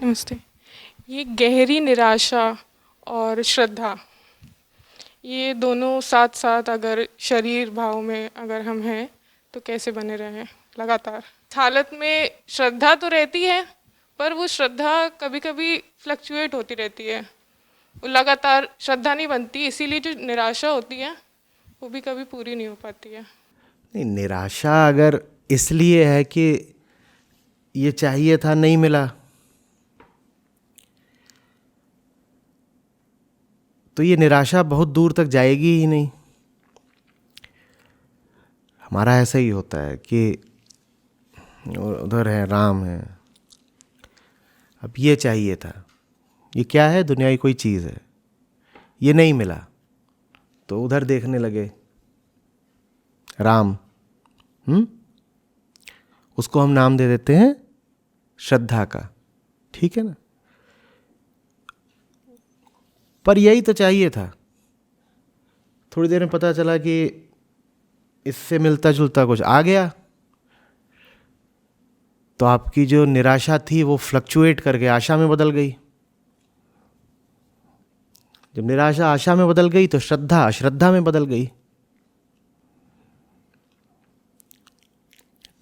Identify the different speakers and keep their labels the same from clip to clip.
Speaker 1: नमस्ते। ये गहरी निराशा और श्रद्धा, ये दोनों साथ साथ अगर शरीर भाव में अगर हम हैं तो कैसे बने रहें लगातार। इस हालत में श्रद्धा तो रहती है, पर वो श्रद्धा कभी कभी फ्लक्चुएट होती रहती है, वो लगातार श्रद्धा नहीं बनती, इसीलिए जो निराशा होती है वो भी कभी पूरी नहीं हो पाती है।
Speaker 2: नहीं, निराशा अगर इसलिए है कि ये चाहिए था नहीं मिला, तो ये निराशा बहुत दूर तक जाएगी ही नहीं। हमारा ऐसा ही होता है कि उधर है, राम है, अब ये चाहिए था, ये क्या है, दुनियावी कोई चीज़ है, ये नहीं मिला तो उधर देखने लगे राम। उसको हम नाम दे देते हैं श्रद्धा का, ठीक है ना। पर यही तो चाहिए था। थोड़ी देर में पता चला कि इससे मिलता जुलता कुछ आ गया, तो आपकी जो निराशा थी वो फ्लक्चुएट करके आशा में बदल गई। जब निराशा आशा में बदल गई तो श्रद्धा अश्रद्धा में बदल गई।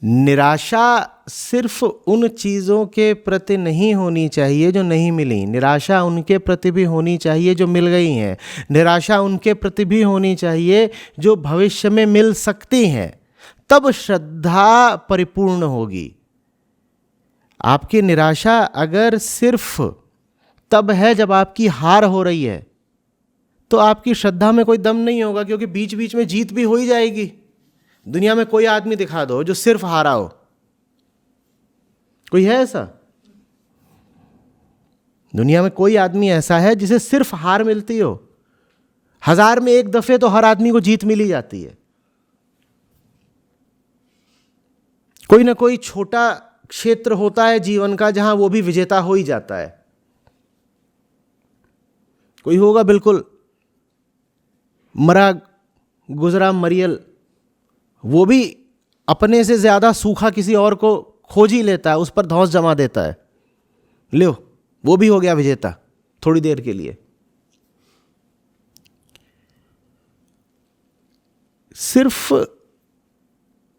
Speaker 2: निराशा सिर्फ उन चीज़ों के प्रति नहीं होनी चाहिए जो नहीं मिली, निराशा उनके प्रति भी होनी चाहिए जो मिल गई हैं। निराशा उनके प्रति भी होनी चाहिए जो भविष्य में मिल सकती हैं, तब श्रद्धा परिपूर्ण होगी। आपकी निराशा अगर सिर्फ तब है जब आपकी हार हो रही है, तो आपकी श्रद्धा में कोई दम नहीं होगा, क्योंकि बीच बीच में जीत भी हो ही जाएगी। दुनिया में कोई आदमी दिखा दो जो सिर्फ हारा हो, कोई है ऐसा? दुनिया में कोई आदमी ऐसा है जिसे सिर्फ हार मिलती हो? 1000 में एक दफे तो हर आदमी को जीत मिली जाती है। कोई ना कोई छोटा क्षेत्र होता है जीवन का जहां वो भी विजेता हो ही जाता है। कोई होगा बिल्कुल मरा गुजरा मरियल, वो भी अपने से ज्यादा सूखा किसी और को खोज ही लेता है, उस पर धौंस जमा देता है, लो वो भी हो गया विजेता थोड़ी देर के लिए। सिर्फ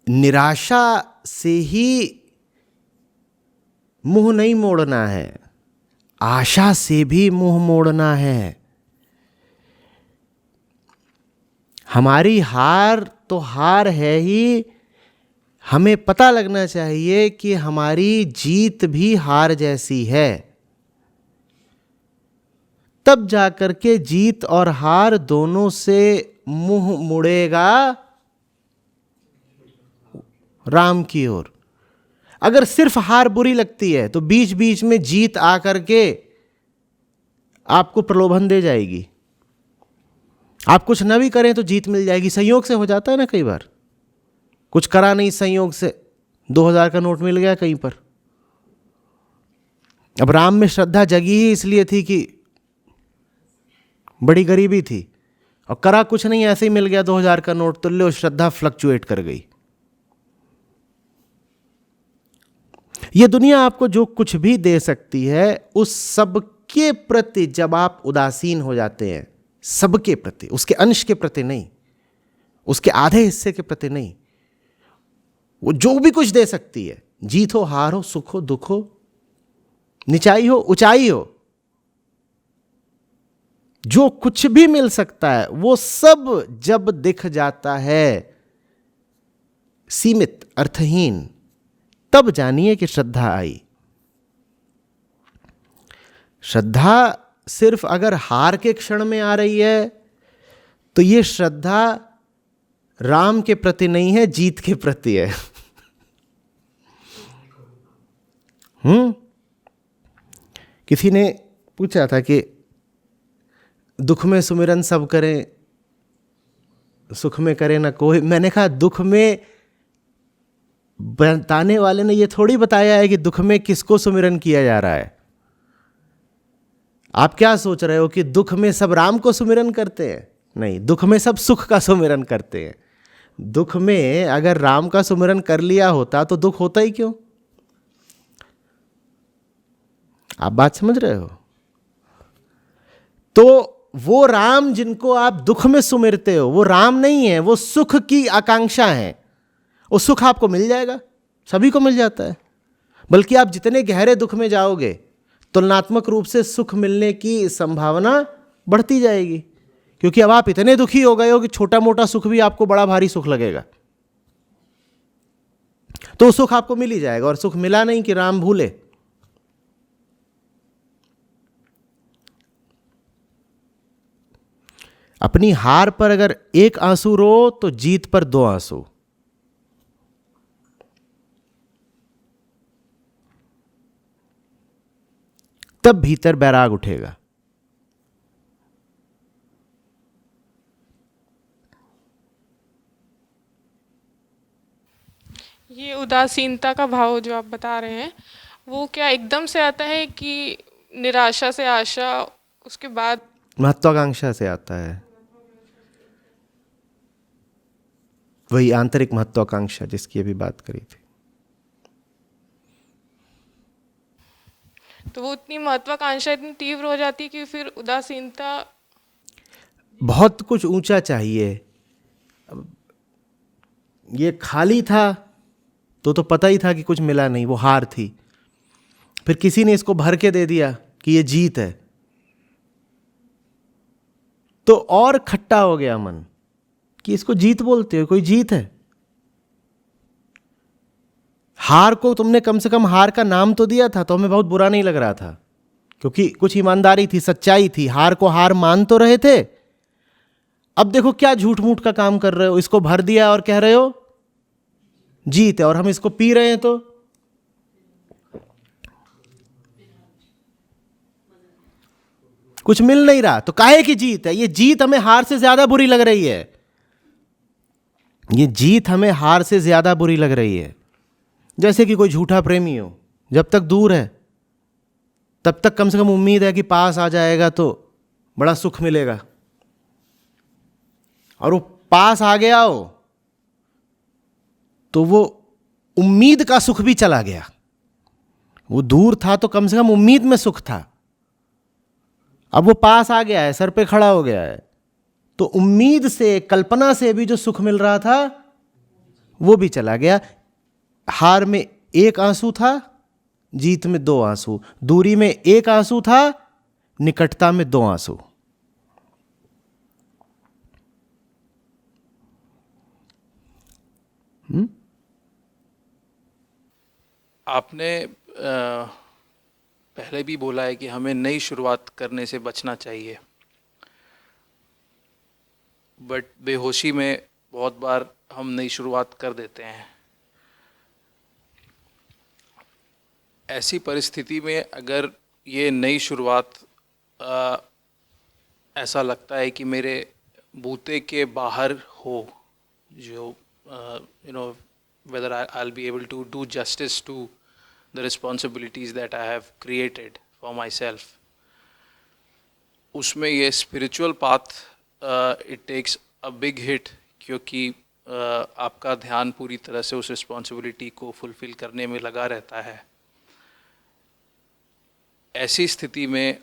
Speaker 2: निराशा से ही मुंह नहीं मोड़ना है, आशा से भी मुंह मोड़ना है। हमारी हार तो हार है ही, हमें पता लगना चाहिए कि हमारी जीत भी हार जैसी है। तब जाकर के जीत और हार दोनों से मुंह मुड़ेगा राम की ओर। अगर सिर्फ हार बुरी लगती है तो बीच बीच में जीत आकर के आपको प्रलोभन दे जाएगी। आप कुछ न भी करें तो जीत मिल जाएगी। संयोग से हो जाता है ना, कई बार कुछ करा नहीं, संयोग से 2000 का नोट मिल गया कहीं पर। अब राम में श्रद्धा जगी ही इसलिए थी कि बड़ी गरीबी थी, और करा कुछ नहीं, ऐसे ही मिल गया 2000 का नोट, तो लो श्रद्धा फ्लक्चुएट कर गई। ये दुनिया आपको जो कुछ भी दे सकती है, उस सब के प्रति जब आप उदासीन हो जाते हैं, सबके प्रति, उसके अंश के प्रति नहीं, उसके आधे हिस्से के प्रति नहीं, वो जो भी कुछ दे सकती है, जीत हो हार हो, सुख हो दुख हो, निचाई हो ऊंचाई हो, जो कुछ भी मिल सकता है, वो सब जब दिख जाता है सीमित अर्थहीन, तब जानिए कि श्रद्धा आई। श्रद्धा सिर्फ अगर हार के क्षण में आ रही है तो ये श्रद्धा राम के प्रति नहीं है, जीत के प्रति है। किसी ने पूछा था कि दुख में सुमिरन सब करें, सुख में करे ना कोई। मैंने कहा दुख में बताने वाले ने ये थोड़ी बताया है कि दुख में किसको सुमिरन किया जा रहा है। आप क्या सोच रहे हो कि दुख में सब राम को सुमिरन करते हैं? नहीं, दुख में सब सुख का सुमिरन करते हैं। दुख में अगर राम का सुमिरन कर लिया होता तो दुख होता ही क्यों? आप बात समझ रहे हो? तो वो राम जिनको आप दुख में सुमिरते हो वो राम नहीं है, वो सुख की आकांक्षा है। वो सुख आपको मिल जाएगा, सभी को मिल जाता है। बल्कि आप जितने गहरे दुख में जाओगे तुलनात्मक रूप से सुख मिलने की संभावना बढ़ती जाएगी, क्योंकि अब आप इतने दुखी हो गए हो कि छोटा मोटा सुख भी आपको बड़ा भारी सुख लगेगा। तो सुख आपको मिल ही जाएगा। और सुख मिला नहीं कि राम भूले। अपनी हार पर अगर एक आंसू रो तो जीत पर 2 आंसू। तब भीतर बैराग उठेगा।
Speaker 1: ये उदासीनता का भाव जो आप बता रहे हैं, वो क्या एकदम से आता है कि निराशा से आशा, उसके बाद?
Speaker 2: महत्वाकांक्षा से आता है, वही आंतरिक महत्वाकांक्षा जिसकी अभी बात करी थी।
Speaker 1: तो वो इतनी महत्वाकांक्षा इतनी तीव्र हो जाती है कि फिर उदासीनता।
Speaker 2: बहुत कुछ ऊंचा चाहिए। अब ये खाली था तो पता ही था कि कुछ मिला नहीं, वो हार थी। फिर किसी ने इसको भर के दे दिया कि ये जीत है, तो और खट्टा हो गया मन कि इसको जीत बोलते हो, कोई जीत है? हार को तुमने कम से कम हार का नाम तो दिया था, तो हमें बहुत बुरा नहीं लग रहा था, क्योंकि कुछ ईमानदारी थी, सच्चाई थी। हार को हार मान तो रहे थे। अब देखो क्या झूठ मूठ का काम कर रहे हो, इसको भर दिया और कह रहे हो जीत है, और हम इसको पी रहे हैं। तो कुछ मिल नहीं रहा, तो काहे की जीत है? ये जीत हमें हार से ज्यादा बुरी लग रही है। ये जीत हमें हार से ज्यादा बुरी लग रही है। जैसे कि कोई झूठा प्रेमी हो, जब तक दूर है तब तक कम से कम उम्मीद है कि पास आ जाएगा तो बड़ा सुख मिलेगा, और वो पास आ गया हो तो वो उम्मीद का सुख भी चला गया। वो दूर था तो कम से कम उम्मीद में सुख था, अब वो पास आ गया है, सर पे खड़ा हो गया है, तो उम्मीद से, कल्पना से भी जो सुख मिल रहा था वो भी चला गया। हार में 1 आंसू था, जीत में 2 आंसू। दूरी में 1 आंसू था, निकटता में 2 आंसू।
Speaker 3: आपने पहले भी बोला है कि हमें नई शुरुआत करने से बचना चाहिए, बट बेहोशी में बहुत बार हम नई शुरुआत कर देते हैं। ऐसी परिस्थिति में अगर ये नई शुरुआत ऐसा लगता है कि मेरे बूते के बाहर हो, जो whether I'll be able to do justice to the responsibilities that I have created for myself, उसमें ये spiritual path it takes a big hit, क्योंकि आपका ध्यान पूरी तरह से उस responsibility को fulfill करने में लगा रहता है। ऐसी स्थिति में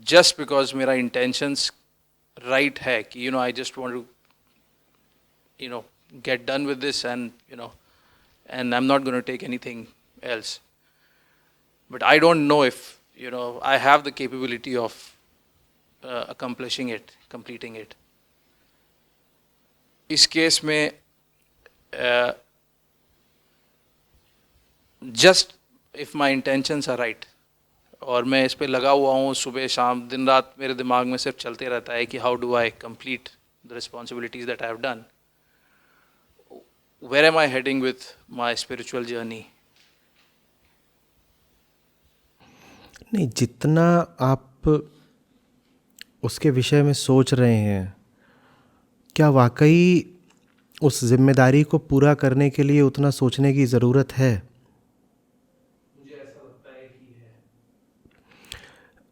Speaker 3: just because मेरा intentions right है कि I just want to get done with this and and I'm not going to take anything else, but I don't know if I have the capability of accomplishing it, completing it. इस case में just if my intentions are right, और मैं इस पे लगा हुआ हूँ, सुबह शाम दिन रात मेरे दिमाग में सिर्फ चलते रहता है कि how do I complete the responsibilities that I have done, where am I heading with my spiritual journey?
Speaker 2: नहीं, जितना आप उसके विषय में सोच रहे हैं, क्या वाकई उस जिम्मेदारी को पूरा करने के लिए उतना सोचने की ज़रूरत है?
Speaker 3: मुझे ऐसा लगता है कि है।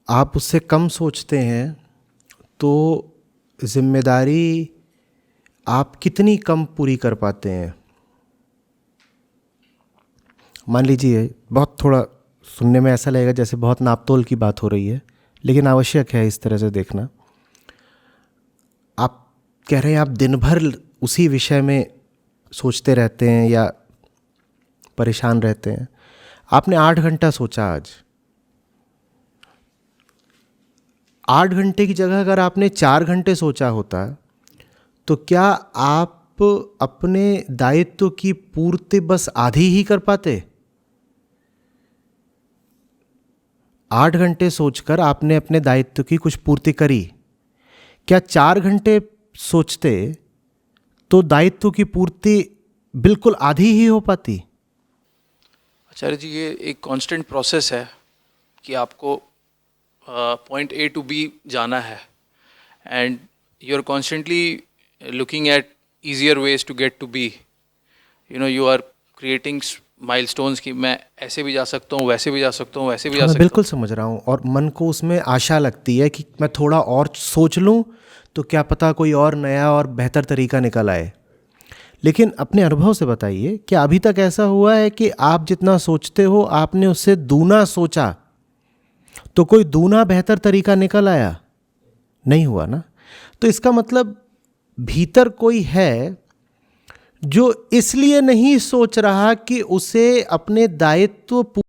Speaker 2: आप उससे कम सोचते हैं तो जिम्मेदारी आप कितनी कम पूरी कर पाते हैं? मान लीजिए, बहुत थोड़ा सुनने में ऐसा लगेगा जैसे बहुत नापतोल की बात हो रही है, लेकिन आवश्यक है इस तरह से देखना। आप कह रहे हैं आप दिन भर उसी विषय में सोचते रहते हैं या परेशान रहते हैं। आपने 8 घंटा सोचा आज। 8 घंटे की जगह अगर आपने 4 घंटे सोचा होता तो क्या आप अपने दायित्व की पूर्ति बस आधी ही कर पाते? 8 घंटे सोचकर आपने अपने दायित्व की कुछ पूर्ति करी। क्या 4 घंटे सोचते तो दायित्व की पूर्ति बिल्कुल आधी ही हो पाती?
Speaker 3: आचार्य जी, ये एक कांस्टेंट प्रोसेस है कि आपको पॉइंट ए टू बी जाना है, and you are constantly looking at easier ways to get to be. You are creating milestones कि मैं ऐसे भी जा सकता हूँ, वैसे भी जा सकता हूँ, वैसे भी जा
Speaker 2: मैं
Speaker 3: सकता हूँ।
Speaker 2: बिल्कुल समझ रहा हूँ, और मन को उसमें आशा लगती है कि मैं थोड़ा और सोच लूँ तो क्या पता कोई और नया और बेहतर तरीका निकल आए। लेकिन अपने अनुभव से बताइए, क्या अभी तक ऐसा हुआ है कि आप जितना सोचते हो आपने उससे दूना सोचा तो कोई दूना बेहतर तरीका निकल आया? नहीं हुआ ना। तो इसका मतलब भीतर कोई है जो इसलिए नहीं सोच रहा कि उसे अपने दायित्व पूरे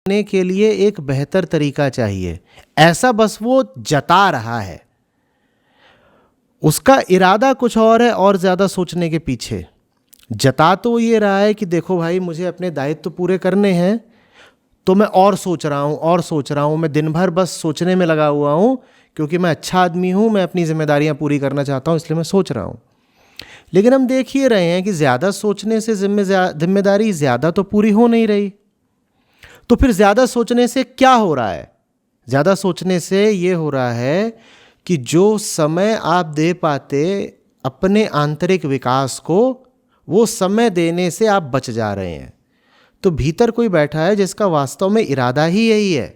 Speaker 2: करने के लिए एक बेहतर तरीका चाहिए, ऐसा बस वो जता रहा है। उसका इरादा कुछ और है, और ज़्यादा सोचने के पीछे जता तो ये रहा है कि देखो भाई, मुझे अपने दायित्व पूरे करने हैं तो मैं और सोच रहा हूँ और सोच रहा हूँ, मैं दिन भर बस सोचने में लगा हुआ हूँ क्योंकि मैं अच्छा आदमी हूँ, मैं अपनी जिम्मेदारियाँ पूरी करना चाहता हूँ, इसलिए मैं सोच रहा हूँ। लेकिन हम देख ही रहे हैं कि ज़्यादा सोचने से जिम्मेदारी ज़्यादा तो पूरी हो नहीं रही। तो फिर ज़्यादा सोचने से क्या हो रहा है? ज़्यादा सोचने से ये हो रहा है कि जो समय आप दे पाते अपने आंतरिक विकास को, वो समय देने से आप बच जा रहे हैं। तो भीतर कोई बैठा है जिसका वास्तव में इरादा ही यही है।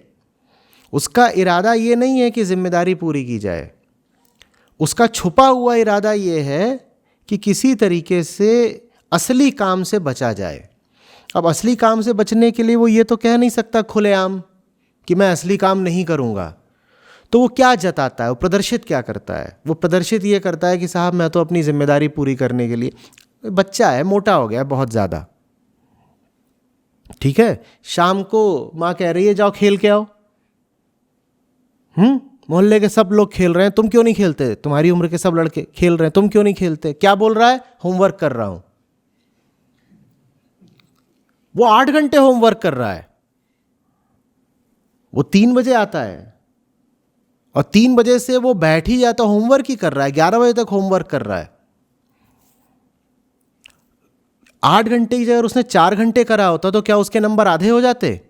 Speaker 2: उसका इरादा ये नहीं है कि जिम्मेदारी पूरी की जाए, उसका छुपा हुआ इरादा ये है कि किसी तरीके से असली काम से बचा जाए। अब असली काम से बचने के लिए वो ये तो कह नहीं सकता खुलेआम कि मैं असली काम नहीं करूँगा। तो वो क्या जताता है, वो प्रदर्शित क्या करता है? वो प्रदर्शित ये करता है कि साहब मैं तो अपनी जिम्मेदारी पूरी करने के लिए, बच्चा है, मोटा हो गया बहुत ज़्यादा, ठीक है, शाम को माँ कह रही है जाओ खेल के आओ, मोहल्ले के सब लोग खेल रहे हैं, तुम क्यों नहीं खेलते? तुम्हारी उम्र के सब लड़के खेल रहे हैं, तुम क्यों नहीं खेलते? क्या बोल रहा है? होमवर्क कर रहा हूं। वो 8 घंटे होमवर्क कर रहा है। वो 3 बजे आता है और 3 बजे से वो बैठ ही जाता, होमवर्क ही कर रहा है, 11 बजे तक होमवर्क कर रहा है। 8 घंटे की जगह उसने 4 घंटे करा होता तो क्या उसके नंबर आधे हो जाते?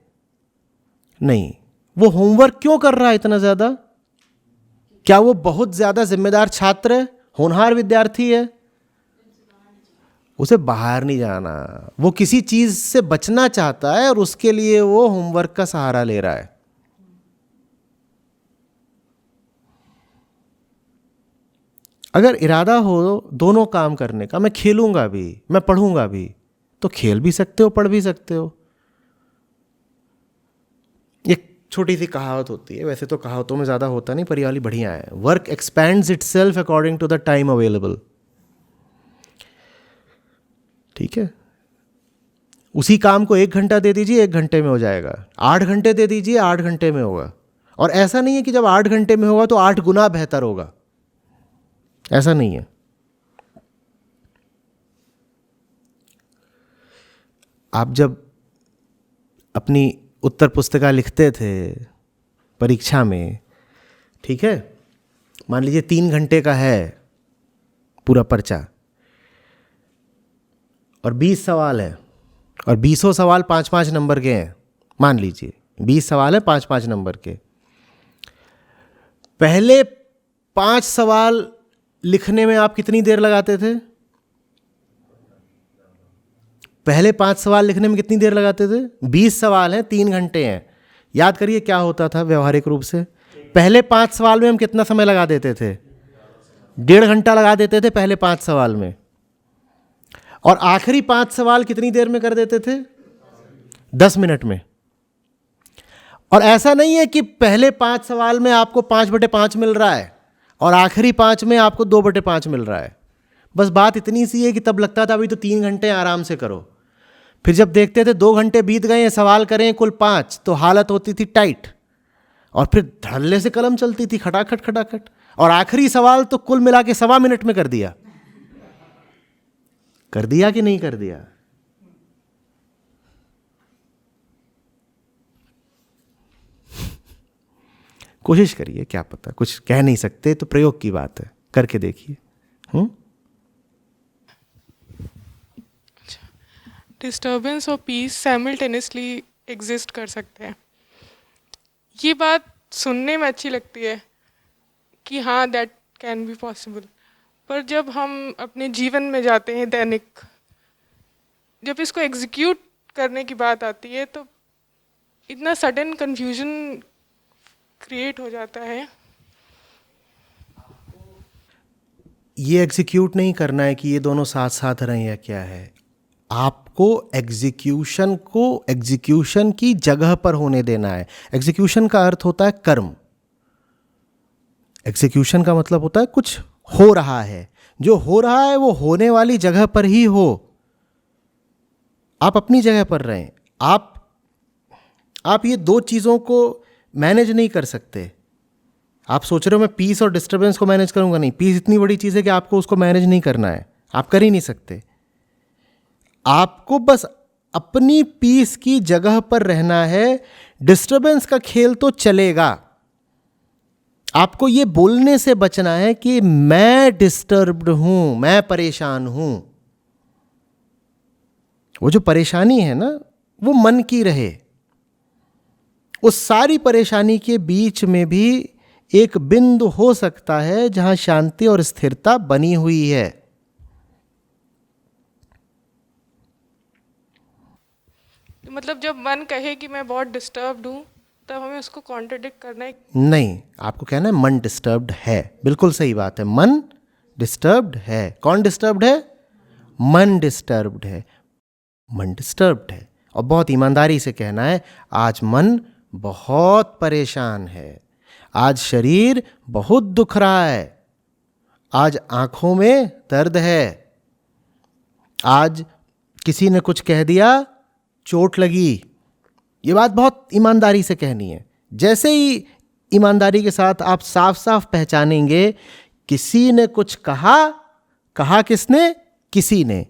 Speaker 2: नहीं। वो होमवर्क क्यों कर रहा है इतना ज्यादा? क्या वो बहुत ज्यादा जिम्मेदार छात्र है, होनहार विद्यार्थी है? उसे बाहर नहीं जाना, वो किसी चीज से बचना चाहता है और उसके लिए वो होमवर्क का सहारा ले रहा है। अगर इरादा हो दोनों काम करने का, मैं खेलूंगा भी मैं पढ़ूंगा भी, तो खेल भी सकते हो, पढ़ भी सकते हो। एक छोटी सी कहावत होती है, वैसे तो कहावतों में ज़्यादा होता नहीं, पर ये वाली बढ़िया है, work expands itself according to the time available. ठीक है, उसी काम को 1 घंटा दे दीजिए, 1 घंटे में हो जाएगा। 8 घंटे दे दीजिए, 8 घंटे में होगा। और ऐसा नहीं है कि जब 8 घंटे में होगा तो 8 गुना बेहतर होगा, ऐसा नहीं है। आप जब अपनी उत्तर पुस्तिका लिखते थे परीक्षा में, ठीक है, मान लीजिए 3 घंटे का है पूरा पर्चा और 20 सवाल है, और 20 सवाल 5-5 नंबर के हैं। मान लीजिए 20 सवाल है 5-5 नंबर के। पहले 5 सवाल लिखने में आप कितनी देर लगाते थे? पहले 5 सवाल लिखने में कितनी देर लगाते थे? 20 सवाल हैं, 3 घंटे हैं। याद करिए क्या होता था व्यवहारिक रूप से। पहले 5 सवाल में हम कितना समय लगा देते थे? 1.5 घंटा लगा देते थे पहले 5 सवाल में, और आखिरी 5 सवाल कितनी देर में कर देते थे? 10 मिनट में। और ऐसा नहीं है कि पहले 5 सवाल में आपको 5/5 मिल रहा है और आखिरी 5 में आपको 2/5 मिल रहा है। बस बात इतनी सी है कि तब लगता था अभी तो 3 घंटे आराम से करो, फिर जब देखते थे 2 घंटे बीत गए हैं, सवाल करें कुल 5, तो हालत होती थी टाइट, और फिर धड़ल्ले से कलम चलती थी खटाखट खटाखट, और आखिरी सवाल तो कुल मिला के 1.25 मिनट में कर दिया। कर दिया कि नहीं कर दिया? कोशिश करिए, क्या पता, कुछ कह नहीं सकते तो प्रयोग की बात है, करके देखिए।
Speaker 1: डिस्टर्बेंस और पीस साइमल्टेनियसली एग्जिस्ट कर सकते हैं। ये बात सुनने में अच्छी लगती है कि हाँ दैट कैन बी पॉसिबल, पर जब हम अपने जीवन में जाते हैं दैनिक, जब इसको एग्जीक्यूट करने की बात आती है तो इतना सडन कन्फ्यूजन क्रिएट हो जाता है।
Speaker 2: ये एग्जीक्यूट नहीं करना है कि ये दोनों साथ साथ रहें या क्या है, आपको एग्जीक्यूशन को एग्जीक्यूशन की जगह पर होने देना है। एग्जीक्यूशन का अर्थ होता है कर्म। एग्जीक्यूशन का मतलब होता है कुछ हो रहा है, जो हो रहा है वो होने वाली जगह पर ही हो। आप अपनी जगह पर रहें। आप ये 2 चीज़ों को मैनेज नहीं कर सकते। आप सोच रहे हो मैं पीस और डिस्टर्बेंस को मैनेज करूंगा, नहीं। पीस इतनी बड़ी चीज़ है कि आपको उसको मैनेज नहीं करना है, आप कर ही नहीं सकते। आपको बस अपनी पीस की जगह पर रहना है। डिस्टर्बेंस का खेल तो चलेगा, आपको ये बोलने से बचना है कि मैं डिस्टर्ब्ड हूं, मैं परेशान हूं। वो जो परेशानी है ना, वो मन की रहे। उस सारी परेशानी के बीच में भी एक बिंदु हो सकता है जहां शांति और स्थिरता बनी हुई है।
Speaker 1: मतलब जब मन कहे कि मैं बहुत डिस्टर्ब्ड हूँ, तब हमें उसको कॉन्ट्रडिक्ट करना है।
Speaker 2: नहीं, आपको कहना है मन डिस्टर्ब्ड है। बिल्कुल सही बात है, मन डिस्टर्ब्ड है। कौन डिस्टर्ब्ड है? मन डिस्टर्ब्ड है। मन डिस्टर्ब्ड है, और बहुत ईमानदारी से कहना है आज मन बहुत परेशान है, आज शरीर बहुत दुख रहा है, आज आंखों में दर्द है, आज किसी ने कुछ कह दिया, चोट लगी। ये बात बहुत ईमानदारी से कहनी है। जैसे ही ईमानदारी के साथ आप साफ साफ पहचानेंगे किसी ने कुछ कहा, कहा किसने? किसी ने,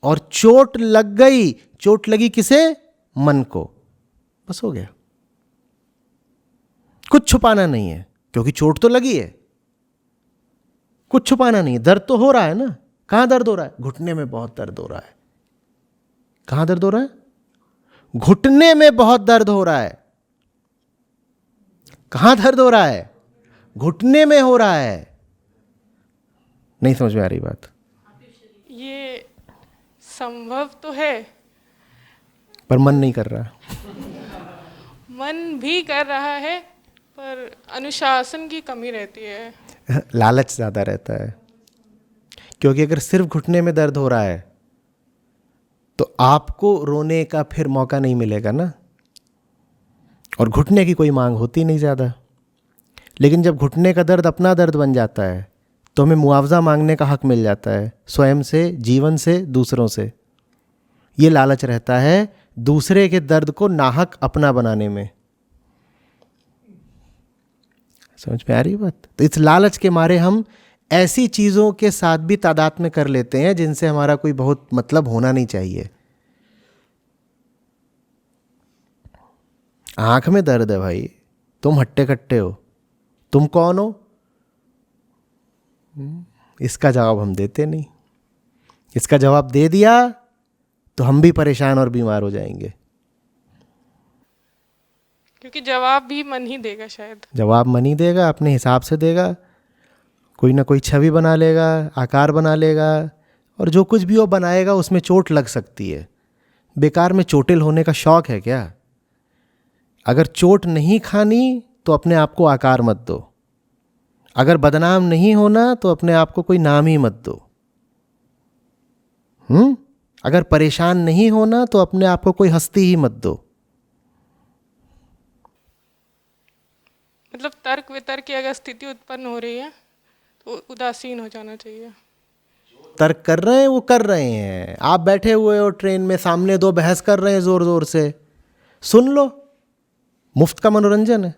Speaker 2: और चोट लग गई। चोट लगी किसे? मन को। बस हो गया। कुछ छुपाना नहीं है, क्योंकि चोट तो लगी है। कुछ छुपाना नहीं है, दर्द तो हो रहा है ना। कहां दर्द हो रहा है? घुटने में बहुत दर्द हो रहा है। कहां दर्द हो रहा है? घुटने में बहुत दर्द हो रहा है। कहां दर्द हो रहा है? घुटने में हो रहा है। नहीं समझ में आ रही बात?
Speaker 1: ये संभव तो है,
Speaker 2: पर मन नहीं कर रहा।
Speaker 1: मन भी कर रहा है, पर अनुशासन की कमी रहती है।
Speaker 2: लालच ज़्यादा रहता है, क्योंकि अगर सिर्फ घुटने में दर्द हो रहा है तो आपको रोने का फिर मौका नहीं मिलेगा ना, और घुटने की कोई मांग होती नहीं ज़्यादा। लेकिन जब घुटने का दर्द अपना दर्द बन जाता है तो हमें मुआवजा मांगने का हक मिल जाता है, स्वयं से, जीवन से, दूसरों से। ये लालच रहता है दूसरे के दर्द को नाहक अपना बनाने में। समझ में आ रही बात? तो इस लालच के मारे हम ऐसी चीज़ों के साथ भी तादात्म्य कर लेते हैं जिनसे हमारा कोई बहुत मतलब होना नहीं चाहिए। आंख में दर्द है भाई, तुम हट्टे कट्टे हो, तुम कौन हो? इसका जवाब हम देते नहीं। इसका जवाब दे दिया तो हम भी परेशान और बीमार हो जाएंगे।
Speaker 1: क्योंकि जवाब भी मन ही देगा शायद।
Speaker 2: जवाब मन ही देगा, अपने हिसाब से देगा। कोई ना कोई छवि बना लेगा, आकार बना लेगा, और जो कुछ भी वो बनाएगा उसमें चोट लग सकती है। बेकार में चोटिल होने का शौक है क्या? अगर चोट नहीं खानी तो अपने आप को आकार मत दो। अगर बदनाम नहीं होना तो अपने आप को कोई नाम ही मत दो। अगर परेशान नहीं होना तो अपने आप को कोई हस्ती ही मत दो।
Speaker 1: मतलब तर्क वितर्क की अगर स्थिति उत्पन्न हो रही है तो उदासीन हो जाना चाहिए।
Speaker 2: तर्क कर रहे हैं वो कर रहे हैं, आप बैठे हुए हो ट्रेन में, सामने दो बहस कर रहे हैं जोर जोर से, सुन लो, मुफ्त का मनोरंजन है।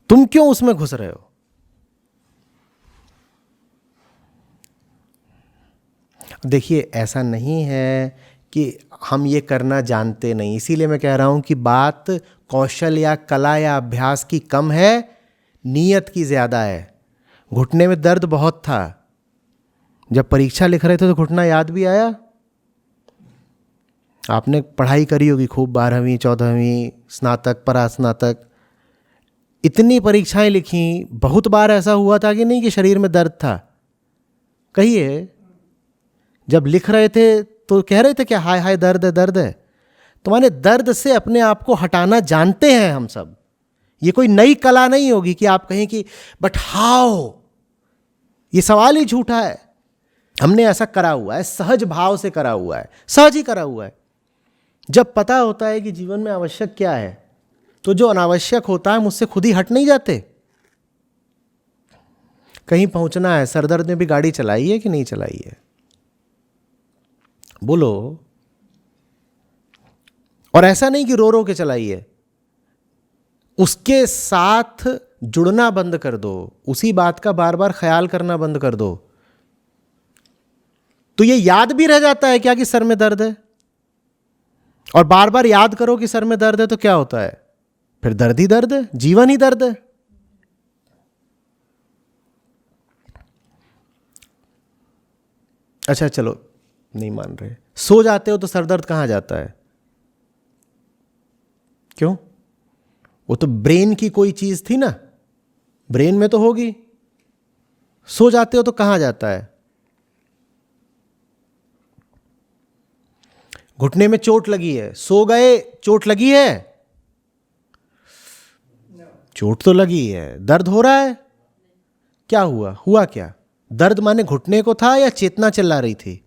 Speaker 2: तुम क्यों उसमें घुस रहे हो? देखिए ऐसा नहीं है कि हम ये करना जानते नहीं, इसीलिए मैं कह रहा हूं कि बात कौशल या कला या अभ्यास की कम है, नीयत की ज़्यादा है। घुटने में दर्द बहुत था, जब परीक्षा लिख रहे थे तो घुटना याद भी आया। आपने पढ़ाई करी होगी खूब, 12वीं 14वीं स्नातक परास्नातक, इतनी परीक्षाएं लिखी, बहुत बार ऐसा हुआ था कि नहीं कि शरीर में दर्द था? कहिए, जब लिख रहे थे तो कह रहे थे क्या हाय हाय दर्द है दर्द है? तो माने दर्द से अपने आप को हटाना जानते हैं हम सब। ये कोई नई कला नहीं होगी कि आप कहें कि बट हाउ, ये सवाल ही झूठा है। हमने ऐसा करा हुआ है, सहज भाव से करा हुआ है, सहज ही करा हुआ है। जब पता होता है कि जीवन में आवश्यक क्या है, तो जो अनावश्यक होता है मुझसे खुद ही हट नहीं जाते। कहीं पहुंचना है, सरदर्द में भी गाड़ी चलाई है कि नहीं चलाई है? बोलो। और ऐसा नहीं कि रो रो के चलाई है, उसके साथ जुड़ना बंद कर दो, उसी बात का बार बार ख्याल करना बंद कर दो, तो ये याद भी रह जाता है क्या कि सर में दर्द है। और बार बार याद करो कि सर में दर्द है तो क्या होता है? फिर दर्द ही दर्द है, जीवन ही दर्द है। अच्छा चलो, नहीं मान रहे, सो जाते हो तो सर दर्द कहां जाता है? क्यों? वो तो ब्रेन की कोई चीज थी ना, ब्रेन में तो होगी। सो जाते हो तो कहां जाता है? घुटने में चोट लगी है, सो गए, चोट लगी है? चोट तो लगी है, दर्द हो रहा है, क्या हुआ? हुआ क्या? दर्द माने घुटने को था या चेतना चिल्ला रही थी?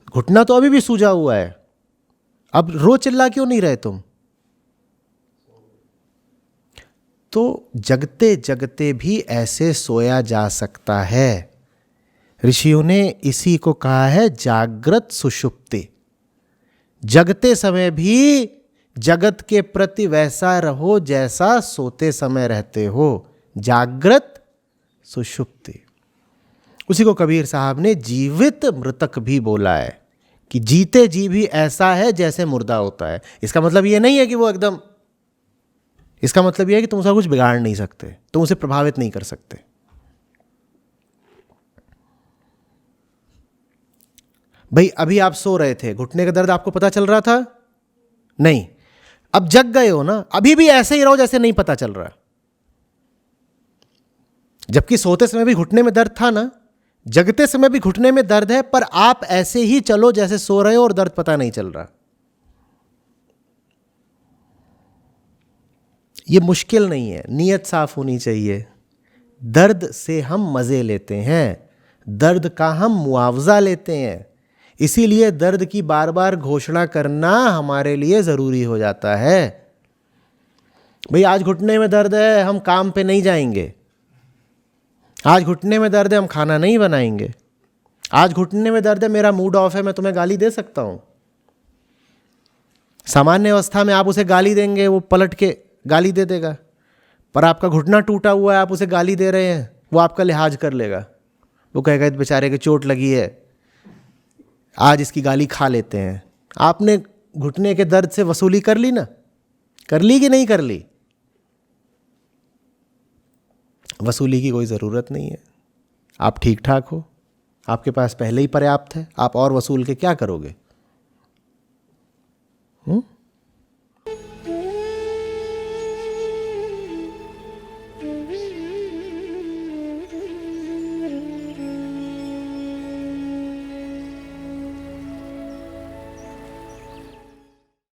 Speaker 2: घुटना तो अभी भी सूजा हुआ है, अब रो चिल्ला क्यों नहीं रहे तुम? तो जगते जगते भी ऐसे सोया जा सकता है। ऋषियों ने इसी को कहा है जागृत सुषुप्ति। जगते समय भी जगत के प्रति वैसा रहो जैसा सोते समय रहते हो, जागृत सुषुप्ति। उसी को कबीर साहब ने जीवित मृतक भी बोला है कि जीते जी भी ऐसा है जैसे मुर्दा होता है। इसका मतलब यह नहीं है कि वो एकदम, इसका मतलब यह है कि तुम उसका कुछ बिगाड़ नहीं सकते, तुम उसे प्रभावित नहीं कर सकते। भाई अभी आप सो रहे थे, घुटने का दर्द आपको पता चल रहा था? नहीं। अब जग गए हो ना, अभी भी ऐसे ही रहो जैसे नहीं पता चल रहा। जबकि सोते समय भी घुटने में दर्द था ना, जगते समय भी घुटने में दर्द है, पर आप ऐसे ही चलो जैसे सो रहे हो और दर्द पता नहीं चल रहा। यह मुश्किल नहीं है, नीयत साफ होनी चाहिए। दर्द से हम मजे लेते हैं, दर्द का हम मुआवजा लेते हैं, इसीलिए दर्द की बार बार घोषणा करना हमारे लिए जरूरी हो जाता है। भाई आज घुटने में दर्द है, हम काम पे नहीं जाएंगे। आज घुटने में दर्द है, हम खाना नहीं बनाएंगे। आज घुटने में दर्द है, मेरा मूड ऑफ है, मैं तुम्हें गाली दे सकता हूं। सामान्य अवस्था में आप उसे गाली देंगे, वो पलट के गाली दे देगा, पर आपका घुटना टूटा हुआ है, आप उसे गाली दे रहे हैं, वो आपका लिहाज कर लेगा। वो कहेगा इस बेचारे की चोट लगी है, आज इसकी गाली खा लेते हैं। आपने घुटने के दर्द से वसूली कर ली ना? कर ली कि नहीं कर ली? वसूली की कोई ज़रूरत नहीं है। आप ठीक ठाक हो, आपके पास पहले ही पर्याप्त है, आप और वसूल के क्या करोगे?